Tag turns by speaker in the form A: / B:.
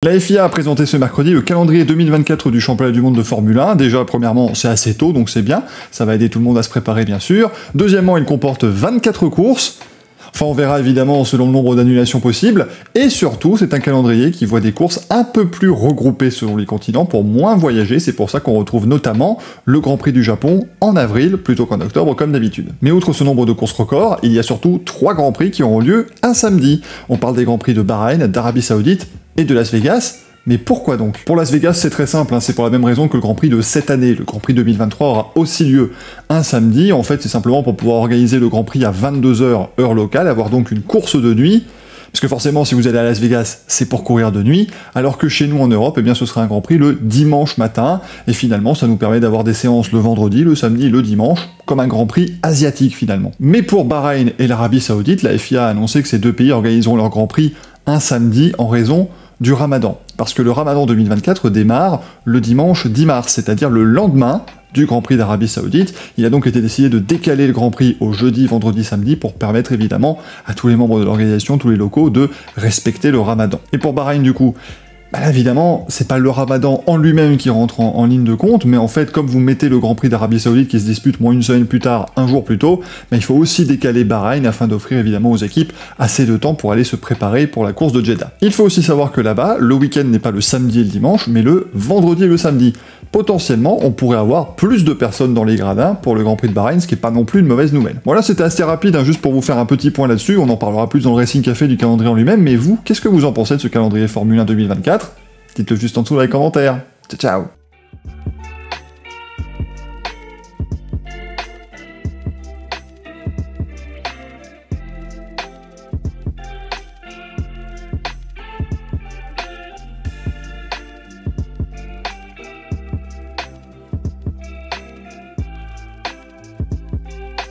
A: La FIA a présenté ce mercredi le calendrier 2024 du championnat du monde de Formule 1. Déjà, premièrement, c'est assez tôt, donc c'est bien. Ça va aider tout le monde à se préparer, bien sûr. Deuxièmement, il comporte 24 courses. Enfin, on verra évidemment selon le nombre d'annulations possibles. Et surtout, c'est un calendrier qui voit des courses un peu plus regroupées selon les continents pour moins voyager. C'est pour ça qu'on retrouve notamment le Grand Prix du Japon en avril plutôt qu'en octobre comme d'habitude. Mais outre ce nombre de courses records, il y a surtout 3 Grands Prix qui auront lieu un samedi. On parle des Grands Prix de Bahreïn, d'Arabie Saoudite et de Las Vegas. Mais pourquoi donc? Pour Las Vegas, c'est très simple, c'est pour la même raison que le Grand Prix de cette année. Le Grand Prix 2023 aura aussi lieu un samedi. En fait, c'est simplement pour pouvoir organiser le Grand Prix à 22h, heure locale, avoir donc une course de nuit. Parce que forcément, si vous allez à Las Vegas, c'est pour courir de nuit, alors que chez nous en Europe, eh bien, ce sera un Grand Prix le dimanche matin. Et finalement, ça nous permet d'avoir des séances le vendredi, le samedi et le dimanche, comme un Grand Prix asiatique finalement. Mais pour Bahreïn et l'Arabie Saoudite, la FIA a annoncé que ces deux pays organiseront leur Grand Prix un samedi en raison du Ramadan. Parce que le Ramadan 2024 démarre le dimanche 10 mars, c'est-à-dire le lendemain du Grand Prix d'Arabie Saoudite. Il a donc été décidé de décaler le Grand Prix au jeudi, vendredi, samedi pour permettre évidemment à tous les membres de l'organisation, tous les locaux, de respecter le Ramadan. Et pour Bahreïn du coup, bah là, évidemment, c'est pas le Ramadan en lui-même qui rentre en ligne de compte, mais en fait, comme vous mettez le Grand Prix d'Arabie Saoudite qui se dispute moins une semaine plus tard, un jour plus tôt, bah, il faut aussi décaler Bahreïn afin d'offrir évidemment aux équipes assez de temps pour aller se préparer pour la course de Jeddah. Il faut aussi savoir que là-bas, le week-end n'est pas le samedi et le dimanche, mais le vendredi et le samedi. Potentiellement, on pourrait avoir plus de personnes dans les gradins pour le Grand Prix de Bahreïn, ce qui est pas non plus une mauvaise nouvelle. Voilà, c'était assez rapide, juste pour vous faire un petit point là-dessus, on en parlera plus dans le Racing Café du calendrier en lui-même, mais vous, qu'est-ce que vous en pensez de ce calendrier Formule 1 2024 ? Dites-le juste en dessous dans les commentaires. Ciao ciao.